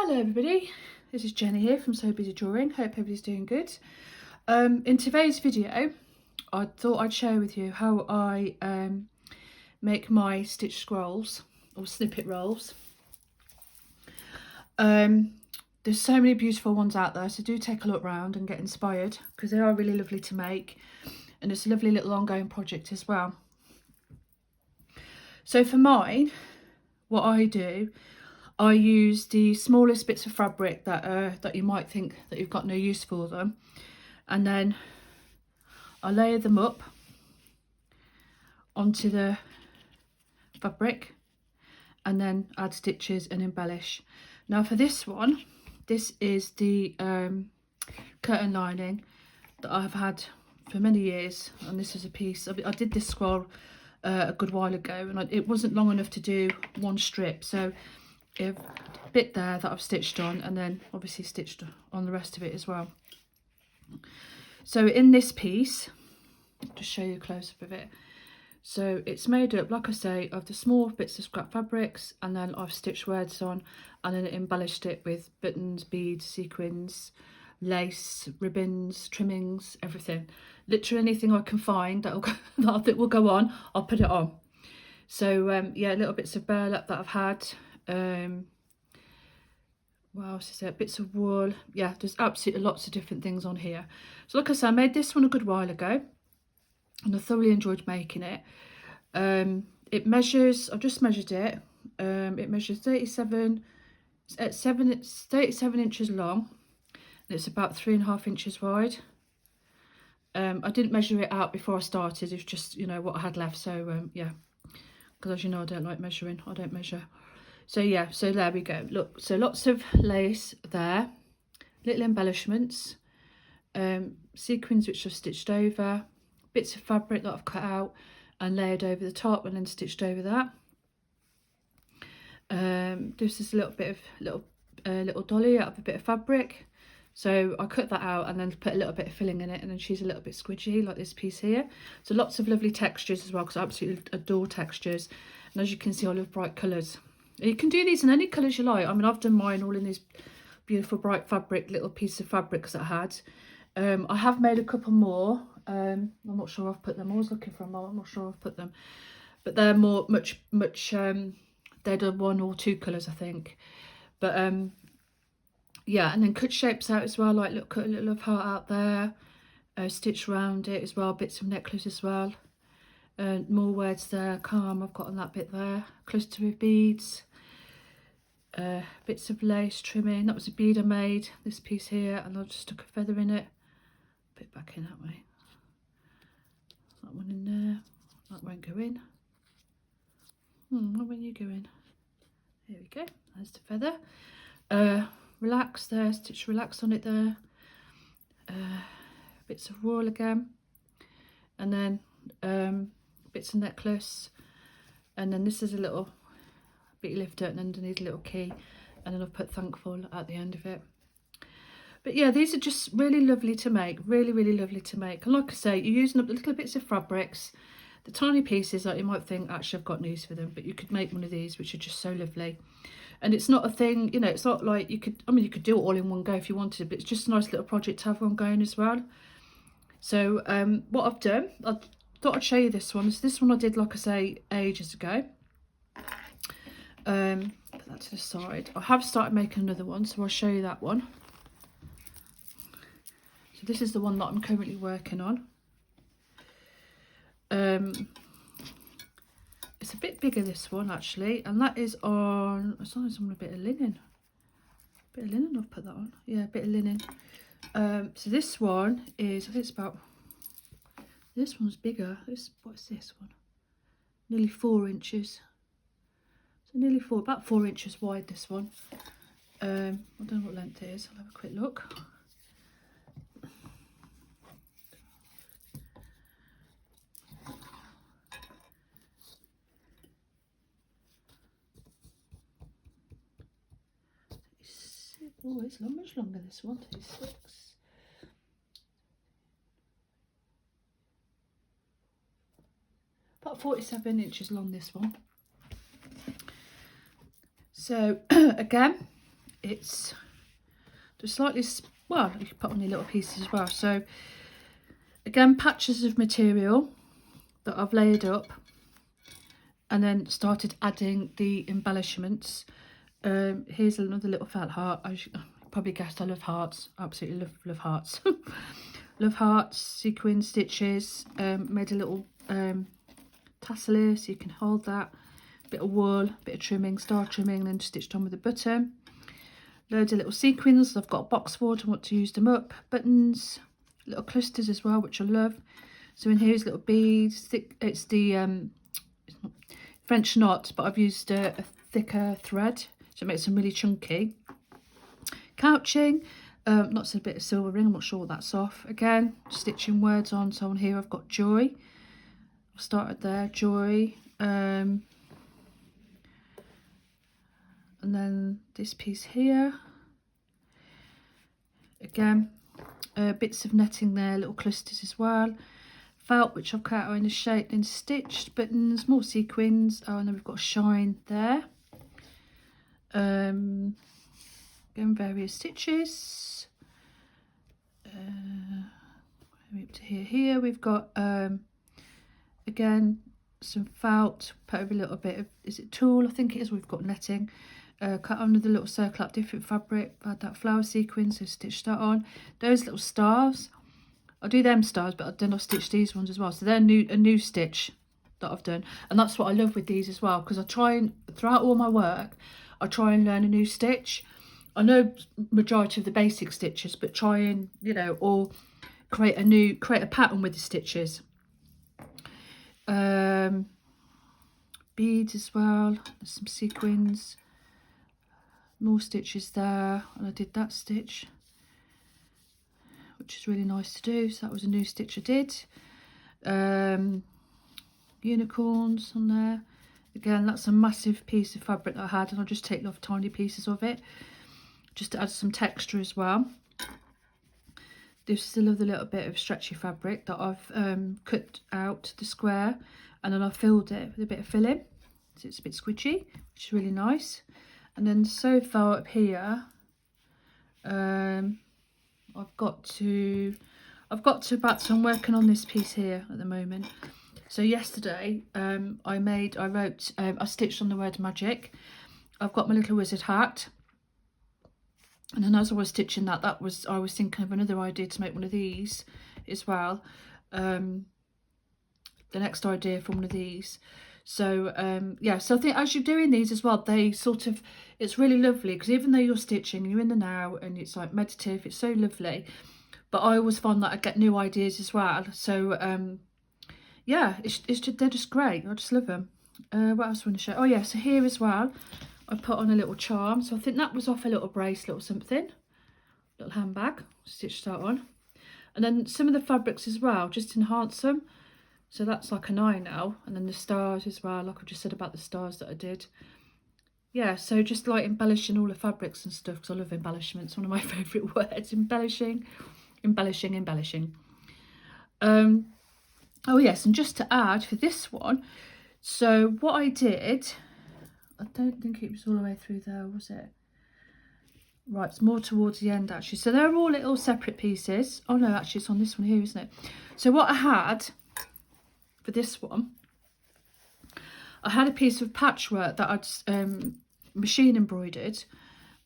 Hello everybody, this is Jenny here from So Busy Drawing. Hope everybody's doing good. In today's video I thought I'd share with you how I make my stitch scrolls or snippet rolls. There's so many beautiful ones out there, so do take a look around and get inspired because they are really lovely to make, and it's a lovely little ongoing project as well. So for mine, what I do, I use the smallest bits of fabric that you might think that you've got no use for them, and then I layer them up onto the fabric and then add stitches and embellish. Now for this one, this is the curtain lining that I've had for many years, and this is a piece. I did this scroll a good while ago, and it wasn't long enough to do one strip, so a bit there that I've stitched on, and then obviously stitched on the rest of it as well. So in this piece, I'll just show you a close-up of it. So it's made up, like I say, of the small bits of scrap fabrics, and then I've stitched words on, and then embellished it with buttons, beads, sequins, lace, ribbons, trimmings, everything. Literally anything I can find that I think will go on, I'll put it on. So yeah, little bits of burlap that I've had. What else is there? Bits of wool. Yeah, there's absolutely lots of different things on here. So like I said, I made this one a good while ago, and I thoroughly enjoyed making it. It measures, I've just measured it. It measures 37 inches long, and it's about 3.5 inches wide. I didn't measure it out before I started. It's just, you know, what I had left. So yeah, because as you know, I don't like measuring. I don't measure. So yeah, so there we go. Look, so lots of lace there, little embellishments, sequins which I've stitched over, bits of fabric that I've cut out and layered over the top and then stitched over that. This is a little bit of little dolly out of a bit of fabric. So I cut that out and then put a little bit of filling in it, and then she's a little bit squidgy like this piece here. So lots of lovely textures as well, because I absolutely adore textures. And as you can see, I love bright colours. You can do these in any colours you like. I mean, I've done mine all in these beautiful bright fabric, little piece of fabrics that I had. I have made a couple more. I'm not sure I've put them. I was looking for them. I'm not sure I've put them. But they're much, they're the 1 or 2 colours, I think. But yeah, and then cut shapes out as well. Like, look, cut a little love heart out there. Stitch around it as well. Bits of necklace as well. More words there. Calm, I've got on that bit there. Cluster with beads. Bits of lace trimming. That was a bead I made, this piece here, and I just stuck a feather in it. Put it back in that way. That one in there. That won't go in. When you go in? There we go. There's the feather. Relax there. Stitch relax on it there. Bits of wool again, and then bits of necklace, and then this is a little bit lifter, and underneath a little key, and then I've put thankful at the end of it. But yeah, these are just really lovely to make, really lovely to make. And like I say, you're using up the little bits of fabrics, the tiny pieces that you might think, actually I've got no use for them, but you could make one of these which are just so lovely. And it's not a thing, you know, it's not like you could, I mean, you could do it all in one go if you wanted, but it's just a nice little project to have one going as well. So what I've done, I thought I'd show you this one. So this one I did, like I say, ages ago. Put that to the side. I have started making another one, so I'll show you that one. So this is the one that I'm currently working on. It's a bit bigger, this one actually, and that is on, as long as I'm on a bit of linen. Bit of linen, I've put that on. Yeah, a bit of linen. So this one is, I think it's about, this one's bigger. What's this one? Nearly 4 inches. So nearly about 4 inches wide, this one. I don't know what length it is. I'll have a quick look. Oh, it's much longer, this one. 36. About 47 inches long, this one. So again, it's just slightly, well, you can put on your little pieces as well. So again, patches of material that I've layered up and then started adding the embellishments. Here's another little felt heart. I probably guessed I love hearts. Absolutely love hearts. Love hearts, sequin stitches. Made a little tassel here so you can hold that. Bit of wool, bit of trimming, star trimming, and then stitched on with a button. Loads of little sequins. I've got a box board, I want to use them up. Buttons, little clusters as well, which I love. So in here is little beads. It's the French knot, but I've used a thicker thread, so it makes them really chunky. Couching, lots of a bit of silver ring. I'm not sure what that's off. Again, stitching words on. So on here I've got joy. I started there, joy. And then this piece here. Again, bits of netting there, little clusters as well. Felt, which I've cut out in a shape, then stitched. Buttons, more sequins. Oh, and then we've got a shine there. Again, various stitches. Up to here we've got again some felt, put over a little bit of, is it tulle? I think it is. We've got netting. Cut on with a little circle up, different fabric, had that flower sequence, so stitched that on. Those little stars, I'll do them stars, but then I'll stitch these ones as well. So they're a new stitch that I've done, and that's what I love with these as well, because I try and, throughout all my work, I try and learn a new stitch. I know majority of the basic stitches, but try and, you know, or create a pattern with the stitches. Beads as well. There's some sequins. More stitches there, and I did that stitch, which is really nice to do. So that was a new stitch I did. Unicorns on there. Again, that's a massive piece of fabric that I had, and I'll just take off tiny pieces of it just to add some texture as well. There's still a little bit of stretchy fabric that I've cut out the square, and then I filled it with a bit of filling, so it's a bit squidgy, which is really nice. And then so far up here, I've got to about, so I'm working on this piece here at the moment. So yesterday I stitched on the word magic. I've got my little wizard hat, and then as I was stitching that, I was thinking of another idea to make one of these as well. The next idea for one of these. So yeah, so I think as you're doing these as well, they sort of, it's really lovely, because even though you're stitching, you're in the now, and it's like meditative, it's so lovely. But I always find that I get new ideas as well. So yeah, they're just great. I just love them. What else I want to show? Oh yeah, so here as well, I put on a little charm. So I think that was off a little bracelet or something, little handbag. Stitched that on, and then some of the fabrics as well, just enhance them. So that's like an eye now, and then the stars as well, like I just said about the stars that I did. Yeah, so just like embellishing all the fabrics and stuff, because I love embellishments, one of my favourite words. Embellishing. Oh yes, and just to add for this one, so what I did, I don't think it was all the way through there, was it? Right, it's more towards the end actually. So they're all little separate pieces. Oh no, actually it's on this one here, isn't it? So what I had for this one, I had a piece of patchwork that I'd machine embroidered,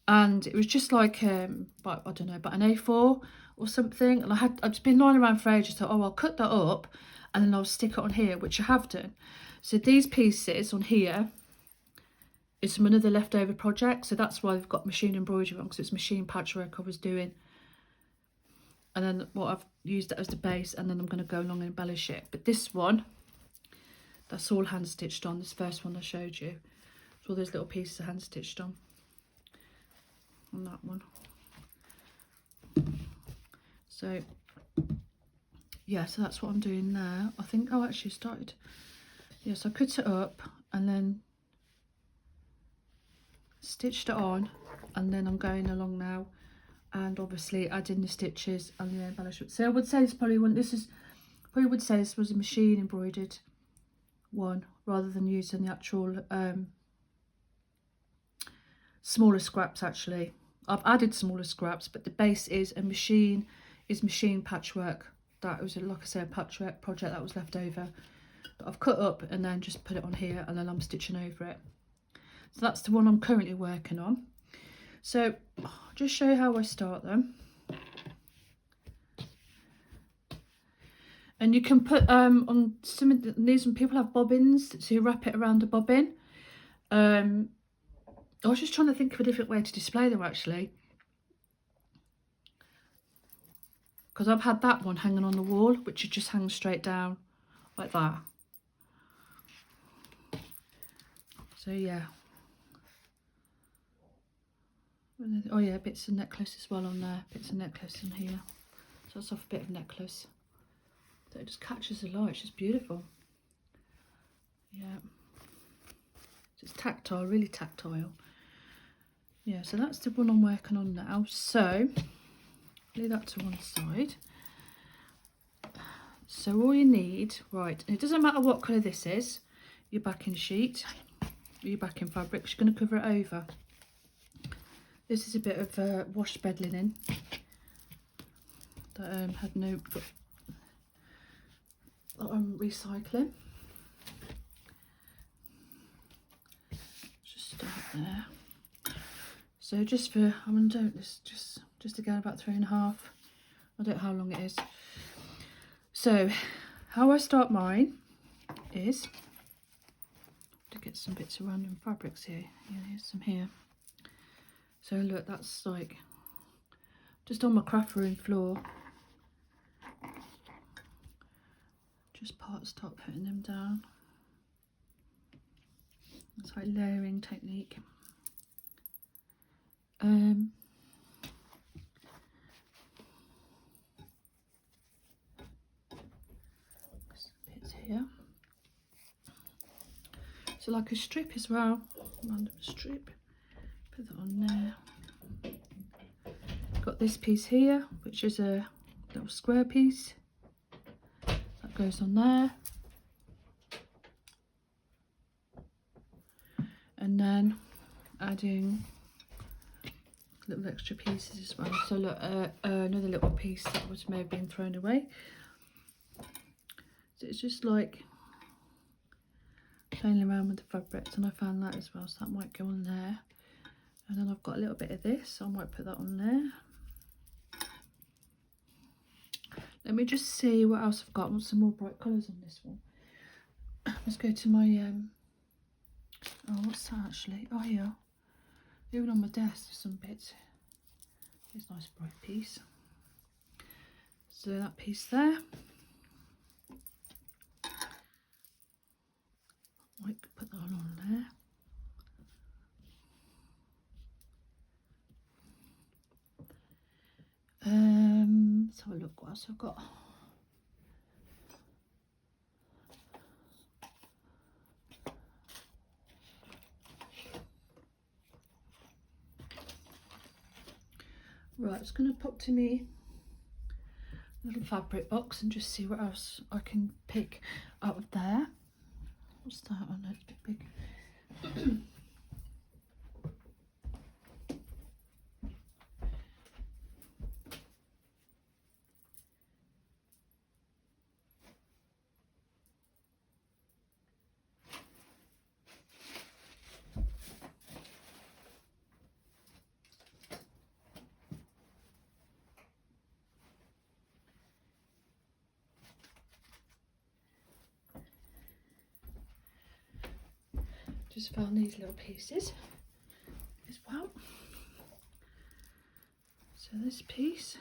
and it was just like I don't know, about an A4 or something, and I'd been lying around for ages. So I'll cut that up and then I'll stick it on here, which I have done. So these pieces on here is from another leftover project, so that's why I've got machine embroidery on, because it's machine patchwork I was doing. And then I've used that as the base, and then I'm going to go along and embellish it. But this one, that's all hand stitched on. This first one I showed you, so all those little pieces are hand stitched on that one. So yeah, so that's what I'm doing there. I think I actually started, yes, I cut it up and then stitched it on, and then I'm going along now and obviously adding the stitches and the embellishment. So I would say this probably would say this was a machine embroidered one, rather than using the actual smaller scraps actually. I've added smaller scraps, but the base is machine patchwork. That was, like I said, a patchwork project that was left over. But I've cut up and then just put it on here, and then I'm stitching over it. So that's the one I'm currently working on. So I'll just show you how I start them. And you can put on some of these, when people have bobbins, so you wrap it around the bobbin. I was just trying to think of a different way to display them actually, because I've had that one hanging on the wall, which just hangs straight down like that. So yeah. Oh yeah, bits of necklace as well on there, bits of necklace in here. So that's off a bit of necklace. So it just catches the light, it's just beautiful. Yeah. So it's tactile, really tactile. Yeah, so that's the one I'm working on now. So leave that to one side. So all you need, right, and it doesn't matter what colour this is, your backing sheet or your backing fabric, you're going to cover it over. This is a bit of washed bed linen that had no, that I'm recycling. Just start there. So just for, I'm going to do this just again about 3.5. I don't know how long it is. So how I start mine is to get some bits of random fabrics here. Yeah, here's some here. So look, that's like just on my craft room floor. Just start putting them down. It's like layering technique. Bits here. So like a strip as well, random strip. Put that on there. Got this piece here, which is a little square piece. That goes on there. And then adding little extra pieces as well. So look, another little piece that may have been thrown away. So it's just like playing around with the fabrics, and I found that as well, so that might go on there. And then I've got a little bit of this, so I might put that on there. Let me just see what else I've got. I want some more bright colours on this one. Let's go to my oh, what's that actually? Oh yeah, even on my desk there's some bits. Here's a nice bright piece. So that piece there, might put that on there. Let's have a look what else I've got. Right, it's going to pop to me little fabric box and just see what else I can pick out of there. What's that? Oh no, it's a bit big. Just found these little pieces as well. So this piece,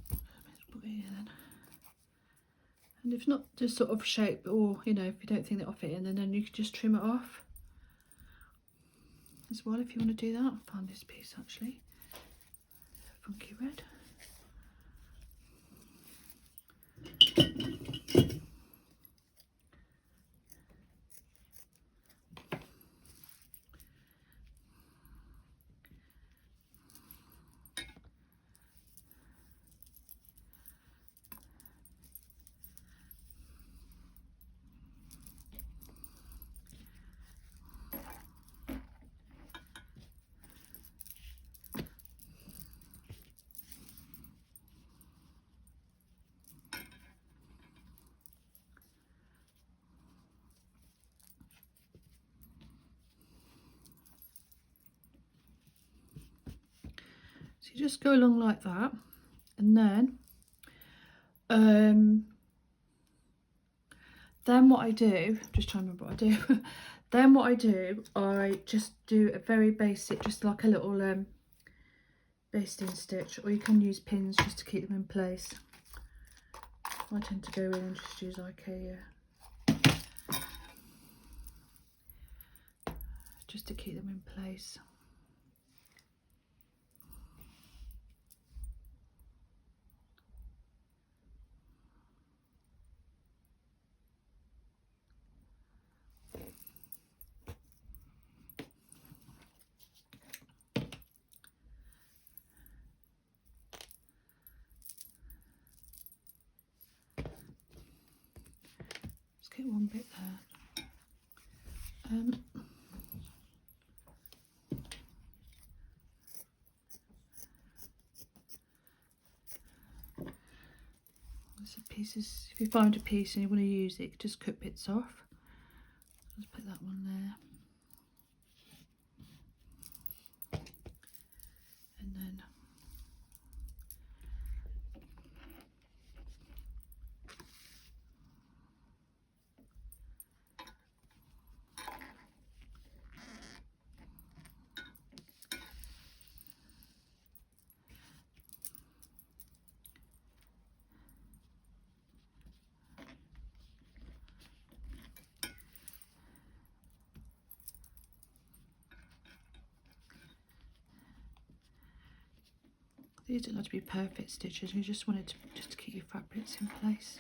let's put it here then. And if not just sort of shape, or you know, if you don't think that'll fit in, then you can just trim it off as well if you want to do that. I found this piece actually, funky red. you just go along like that, and then what I do, just trying to remember what I do. Then what I do, I just do a very basic, just like a little basting stitch, or you can use pins just to keep them in place. I tend to go in and just use like a just to keep them in place. Let's get one bit there. Pieces, if you find a piece and you want to use it, just cut bits off. Let's put that one there, and then these don't have to be perfect stitches, you just want it to just keep your fabrics in place.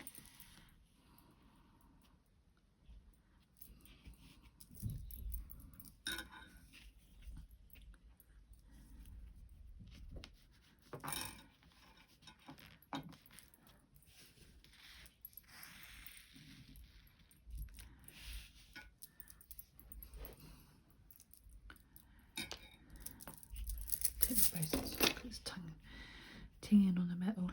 Take the braces, look at this tinging on the metal.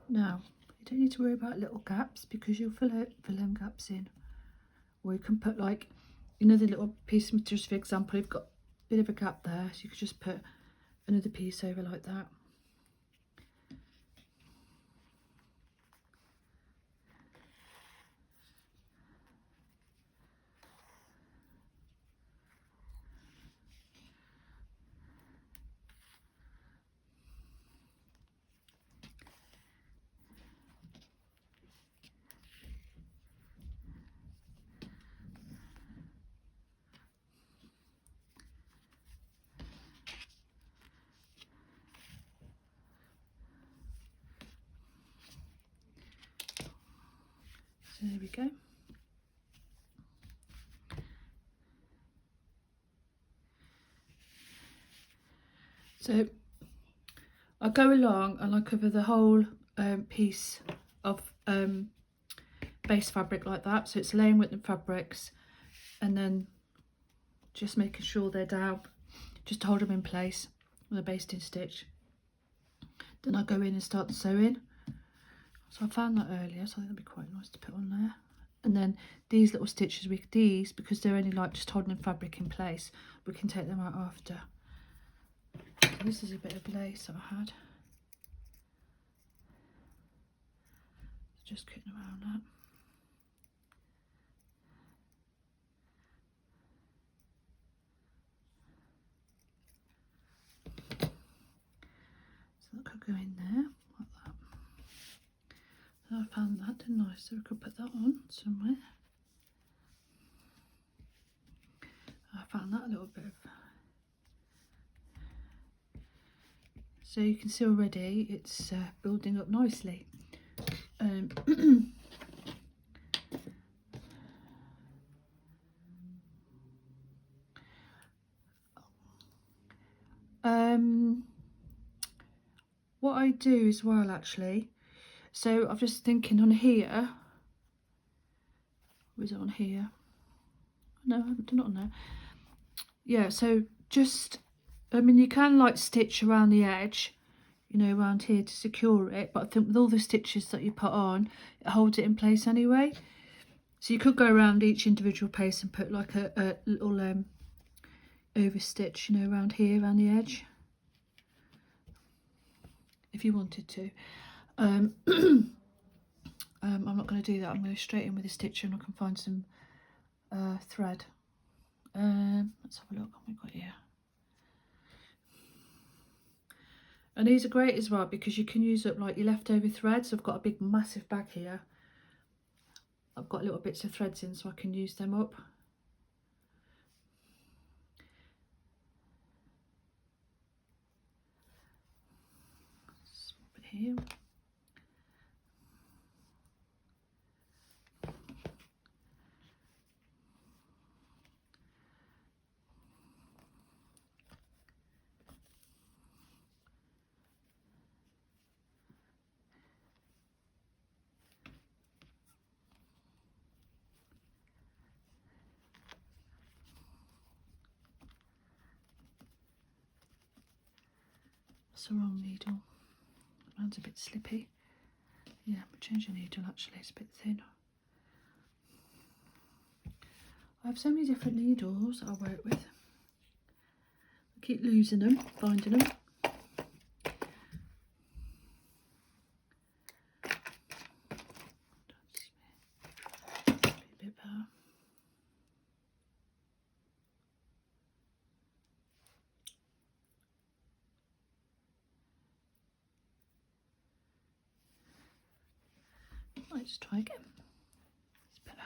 Now, you don't need to worry about little gaps because you'll fill them gaps in. Or you can put like, the little piece, just for example, you've got a bit of a gap there, so you could just put another piece over like that. So there we go. So I go along and I cover the whole piece of base fabric like that, so it's laying with the fabrics, and then just making sure they're down, just to hold them in place with a basting stitch. Then I go in and start the sewing. So I found that earlier, so I think that'd be quite nice to put on there. And then these little stitches, because they're only like just holding the fabric in place, we can take them out after. So this is a bit of lace that I had. Just cutting around that. So that could go in there like that. I found that, didn't I? So we could put that on somewhere. I found that a little bit of... So you can see already it's building up nicely. What I do as well, actually, So I'm just thinking on here, or is it on here? No, I haven't done it on there. Yeah, so just, I mean, you can like stitch around the edge, you know, around here to secure it, but I think with all the stitches that you put on, it holds it in place anyway. So you could go around each individual piece and put like a little over stitch, you know, around here, around the edge, if you wanted to. I'm not going to do that. I'm going to go straight in with a stitch and I can find some thread. Let's have a look what we've got here. And these are great as well because you can use up like your leftover threads. I've got a big massive bag here. I've got little bits of threads in so I can use them up. Swap it here. That's the wrong needle. Mine's a bit slippy. Yeah, but change the needle actually, it's a bit thin. I have so many different needles that I work with. I keep losing them, finding them. A bit better. Let's try again. It's better.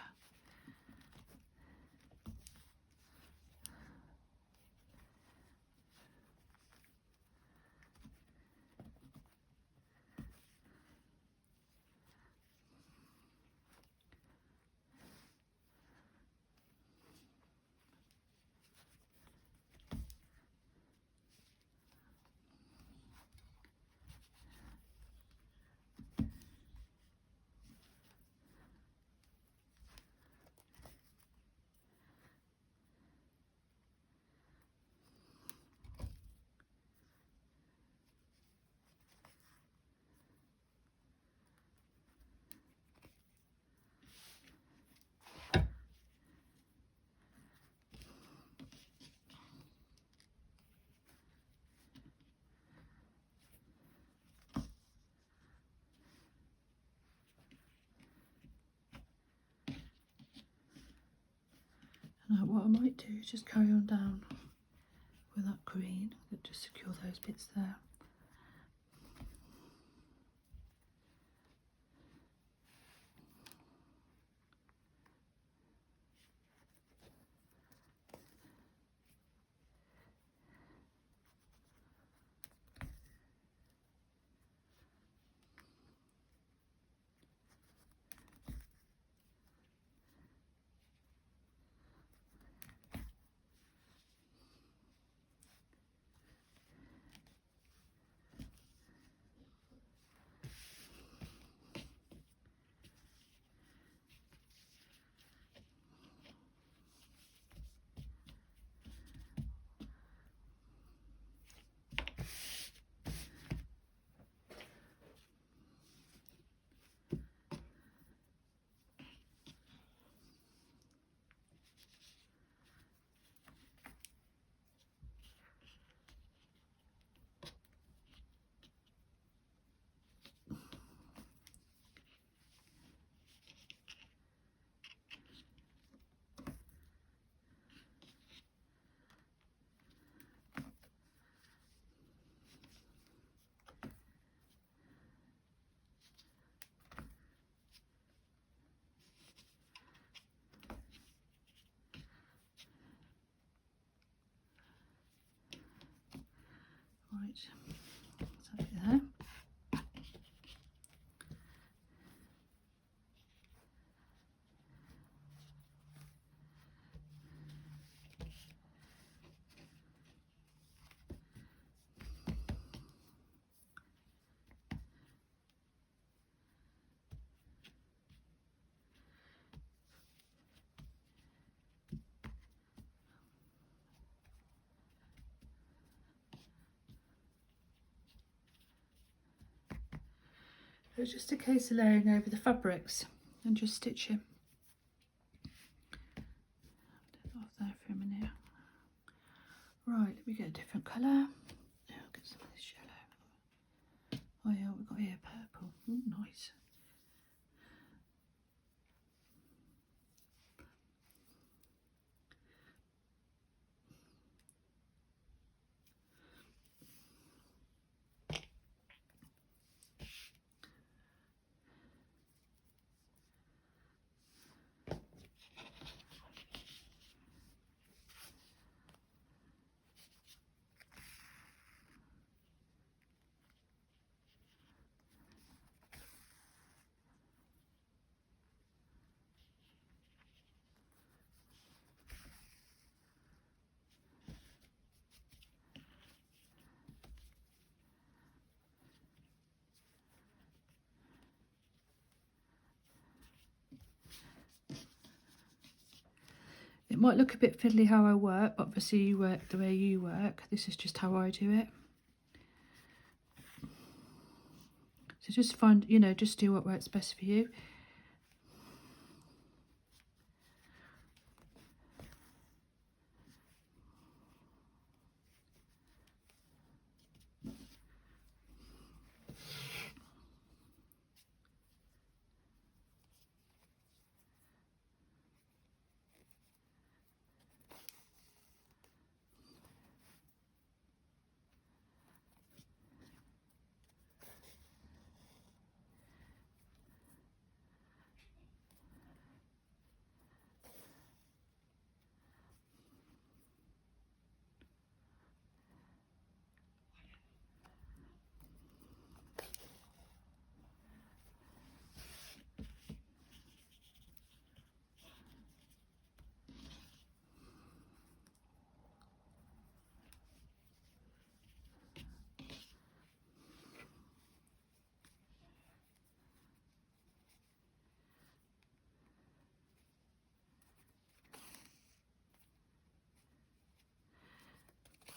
Now what I might do is just carry on down with that green, just secure those bits there. Right, so there. So it's just a case of layering over the fabrics and just stitching. Off there for a minute. Right, let me get a different colour. Yeah, I'll get some of this yellow. Oh yeah, we've got here purple. Ooh, nice. It might look a bit fiddly how I work, but obviously you work the way you work. This is just how I do it. So just find, you know, just do what works best for you.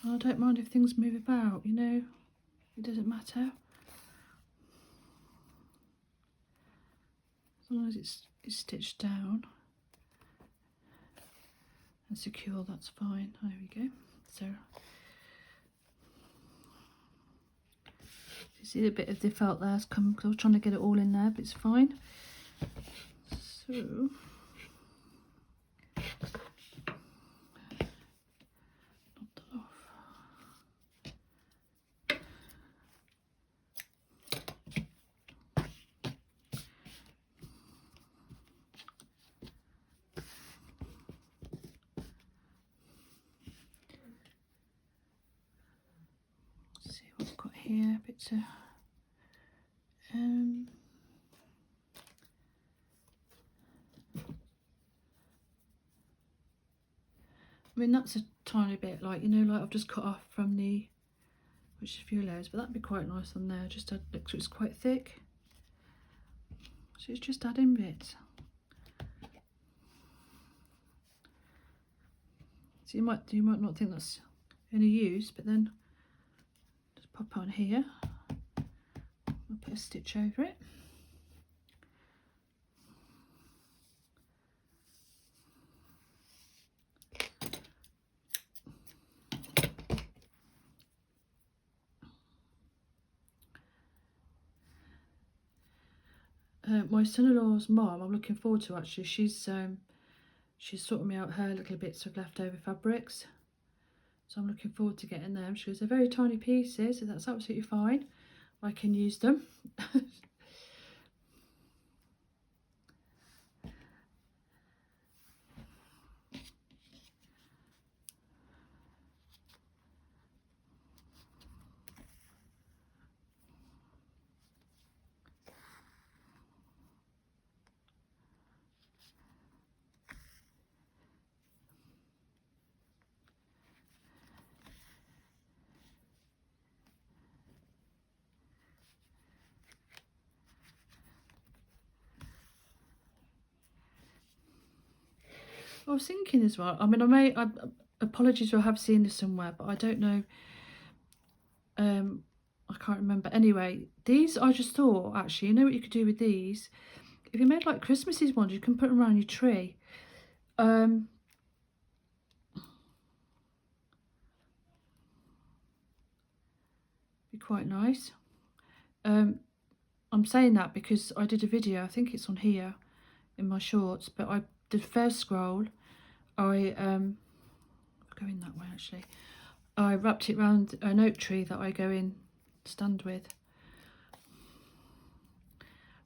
I don't mind if things move about, you know, it doesn't matter. As long as it's stitched down and secure, that's fine. There we go. So, you see the bit of the felt there's come because I was trying to get it all in there, but it's fine. So, see what I've got here, bits of I mean that's a tiny bit, like, you know, like I've just cut off from the, which is a few layers, but that'd be quite nice on there. Just add, look, so it's quite thick, so it's just adding bits. So you might not think that's any use, but then just pop on here. I'll put a stitch over it. My son-in-law's mum, I'm looking forward to actually. She's sorting me out her little bits of leftover fabrics, so I'm looking forward to getting them. She goes, they're very tiny pieces, so that's absolutely fine. I can use them. I was thinking as well, I mean, apologies if I have seen this somewhere, but I don't know, I can't remember. Anyway, these I just thought, actually, you know what you could do with these? If you made like Christmassy ones, you can put them around your tree. Be quite nice. I'm saying that because I did a video, I think it's on here in my shorts, but I did first scroll. I going that way actually. I wrapped it around an oak tree that I go in stand with.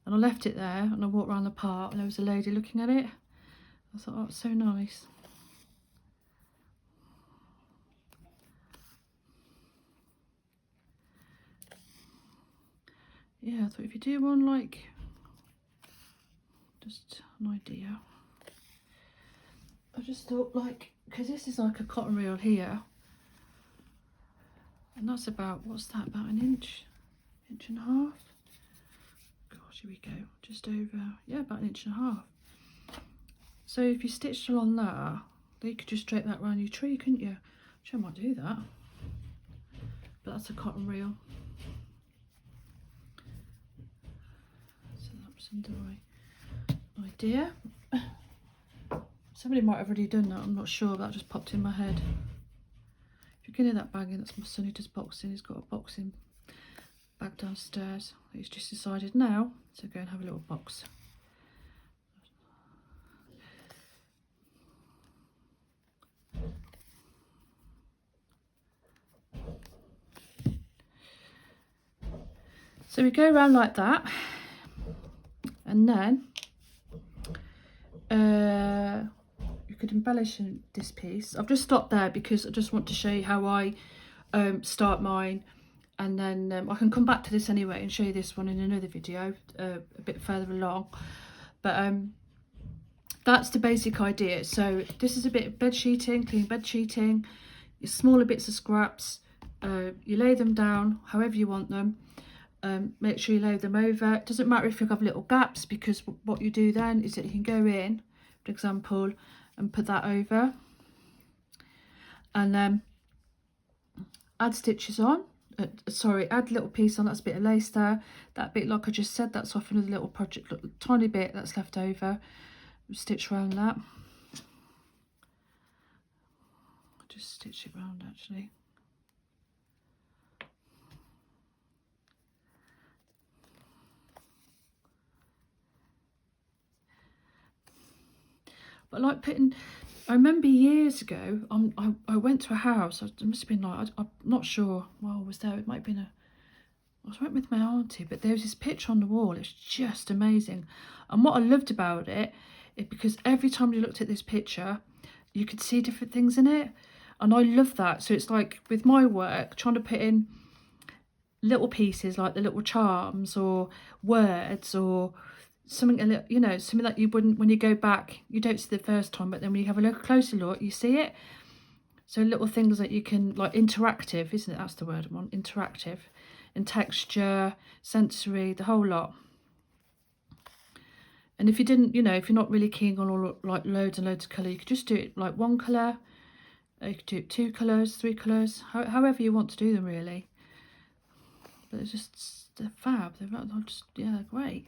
And I left it there and I walked around the park and there was a lady looking at it. I thought, oh, it's so nice. Yeah, I thought if you do one like, just an idea. I just thought like, because this is like a cotton reel here. And that's about, what's that, about an inch and a half? Gosh, here we go, just over, yeah, about an inch and a half. So if you stitched along that, then you could just drape that around your tree, couldn't you? Which I might do that. But that's a cotton reel. So that was under my idea. Somebody might have already done that, I'm not sure, but that just popped in my head. If you can hear that banging, that's my son who does boxing. He's got a boxing bag downstairs. He's just decided now to go and have a little box. So we go around like that, and then you could embellish in this piece. I've just stopped there because I just want to show you how I start mine, and then I can come back to this anyway and show you this one in another video a bit further along. But that's the basic idea. So this is a bit of bed sheeting, clean bed sheeting, your smaller bits of scraps. You lay them down however you want them. Make sure you lay them over. It doesn't matter if you have little gaps, because what you do then is that you can go in, for example, and put that over, and then add stitches on. Add little piece on. That's a bit of lace there. That bit, like I just said, that's off another little project, little tiny bit that's left over. Stitch around that. Just stitch it round actually. But like putting, I remember years ago, I went to a house, it must have been like, I'm not sure while I was there, it might have been I went with my auntie, but there was this picture on the wall, it's just amazing. And what I loved about it is because every time you looked at this picture, you could see different things in it. And I love that. So it's like with my work, trying to put in little pieces like the little charms or words or something a little, you know, something that you wouldn't, when you go back, you don't see the first time, but then when you have a look closer look, you see it. So little things that you can, like interactive, isn't it? That's the word I want, interactive, and texture, sensory, the whole lot. And if you didn't, you know, if you're not really keen on all like loads and loads of colour, you could just do it like one colour. You could do it 2 colours, 3 colours, however you want to do them really. But it's just, they're fab. They're just, yeah, they're great.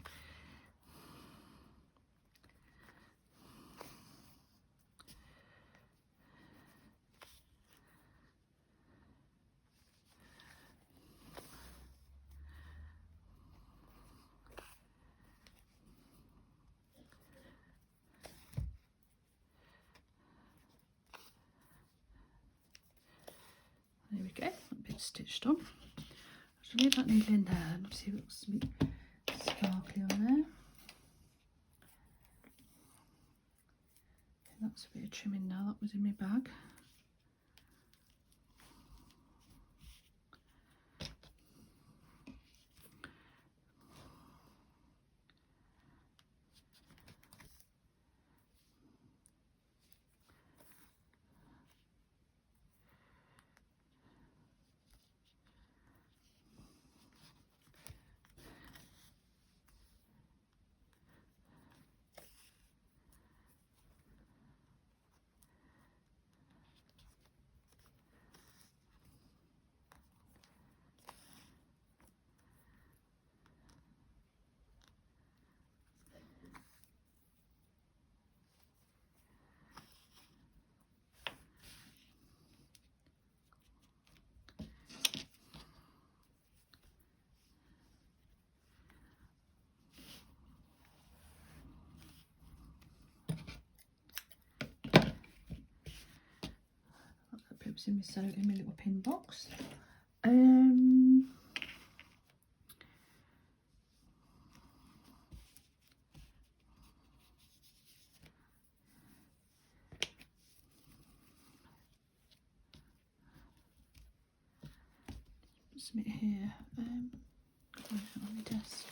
There we go, a bit stitched on. I'll leave that needle in there and see what's sparkly on there. Okay, that's a bit of trimming now, that was in my bag. It's in my little pin box. Submit here. On my desk.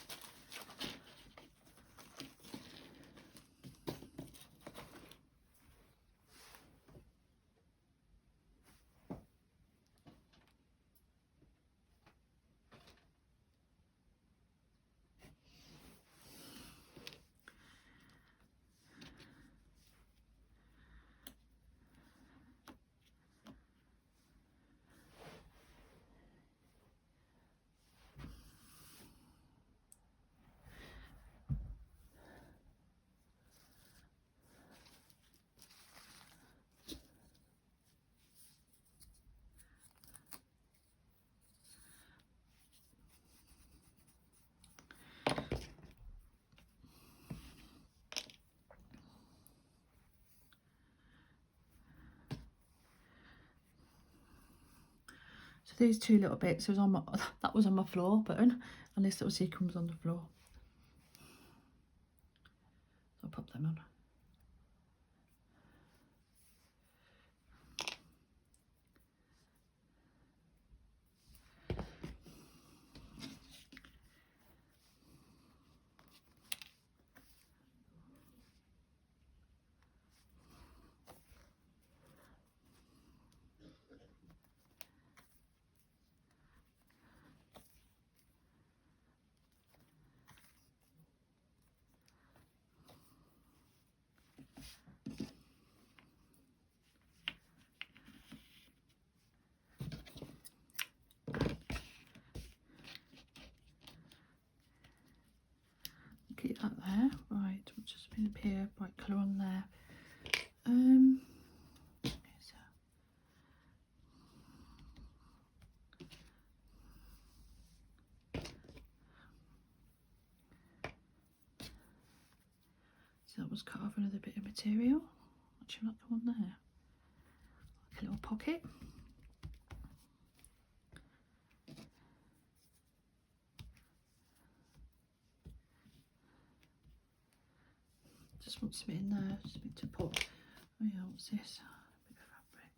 So these two little bits was on my, that was on my floor button, and this little sequin was on the floor. So I'll pop them on. Keep that there. Right, we'll just pin up here, bright colour on there. So that was cut off another bit of material. Actually, not the one there. Like a little pocket. Just want something in there, something to put. Oh yeah, what's this? A bit of fabric.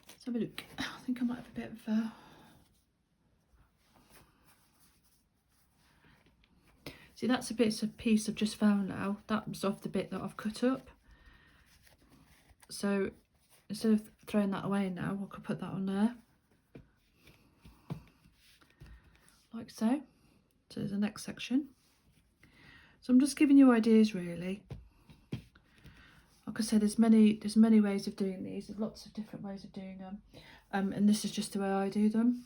Let's have a look. I think I might have a bit of see, that's a piece I've just found now. That was off the bit that I've cut up. So instead of throwing that away now, I could put that on there. Like so. So there's the next section. So I'm just giving you ideas really. Like I said, there's many ways of doing these. There's lots of different ways of doing them. And this is just the way I do them.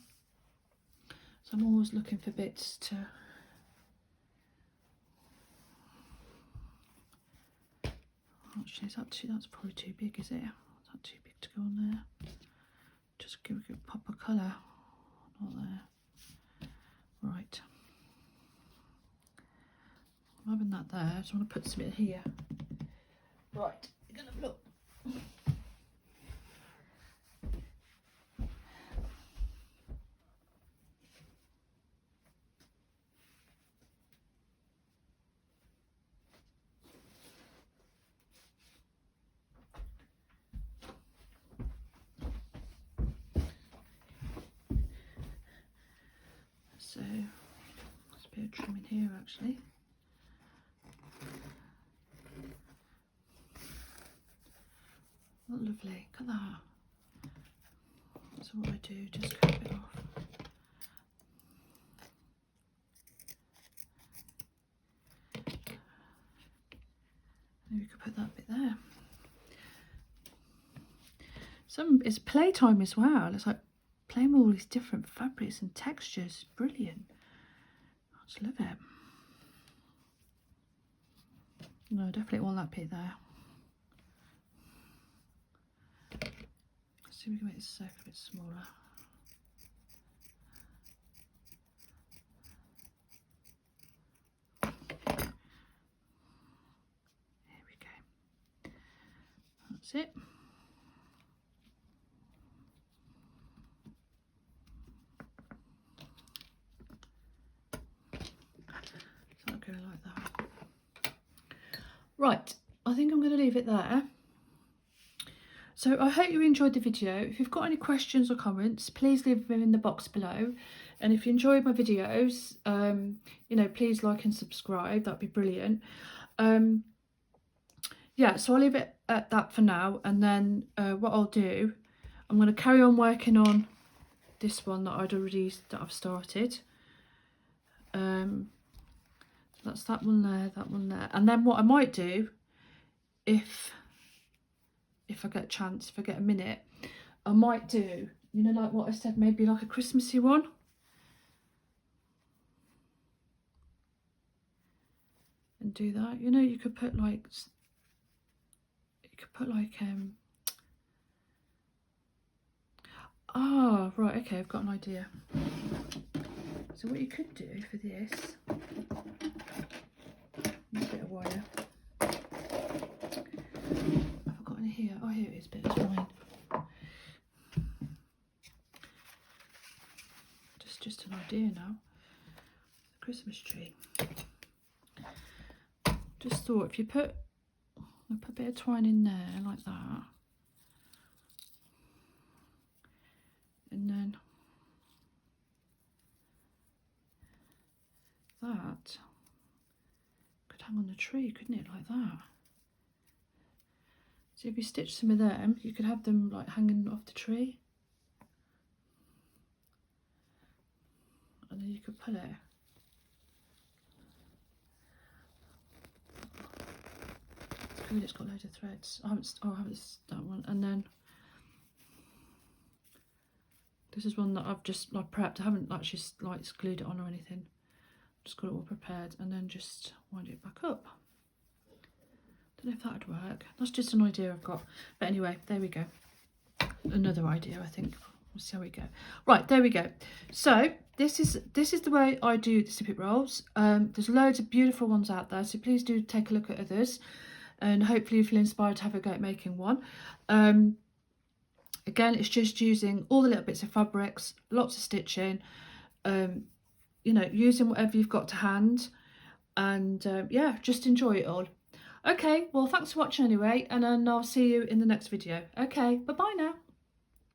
So I'm always looking for bits to actually, that's probably too big, is it? Is that too big to go on there? Just give it a pop of colour. Not there. Right. I'm having that there. I just want to put some in here. Right, you're gonna look. So there's a bit of trim in here actually. Oh, lovely, look at that. So what I do, just cut it off. Maybe we could put that bit there. It's playtime as well. It's like playing with all these different fabrics and textures. Brilliant. I just love it. No, I definitely want that bit there. See if we can make this circle a bit smaller. Here we go. That's it. So I'll go like that. Right, I think I'm going to leave it there. So I hope you enjoyed the video. If you've got any questions or comments, please leave them in the box below. And if you enjoyed my videos, you know, please like and subscribe. That'd be brilliant. Yeah, so I'll leave it at that for now. And then what I'll do, I'm going to carry on working on this one that I've started. That's that one there, that one there. And then what I might do, if I get a chance, if I get a minute, I might do, you know, like what I said, maybe like a Christmassy one. And do that. You know, you could put like, ah, right, okay, I've got an idea. So what you could do for this, a bit of wire. I've got in here. Oh, here it is, bit of twine. Just an idea now. The Christmas tree. Just thought if you put a bit of twine in there like that, and then that could hang on the tree, couldn't it, like that? So if you stitch some of them, you could have them like hanging off the tree, and then you could pull it. It's good, it's got loads of threads. I haven't that one. And then this is one that I've just like prepped. I haven't actually like glued it on or anything. Just got it all prepared, and then just wind it back up. Don't know if that'd work. That's just an idea I've got. But anyway, there we go. Another idea, I think. We'll see how we go. Right, there we go. So this is the way I do the snippet rolls. There's loads of beautiful ones out there, so please do take a look at others, and hopefully you feel inspired to have a go at making one. Again, it's just using all the little bits of fabrics, lots of stitching, you know, using whatever you've got to hand, and yeah, just enjoy it all. Okay, well, thanks for watching anyway, and then I'll see you in the next video. Okay, bye-bye now.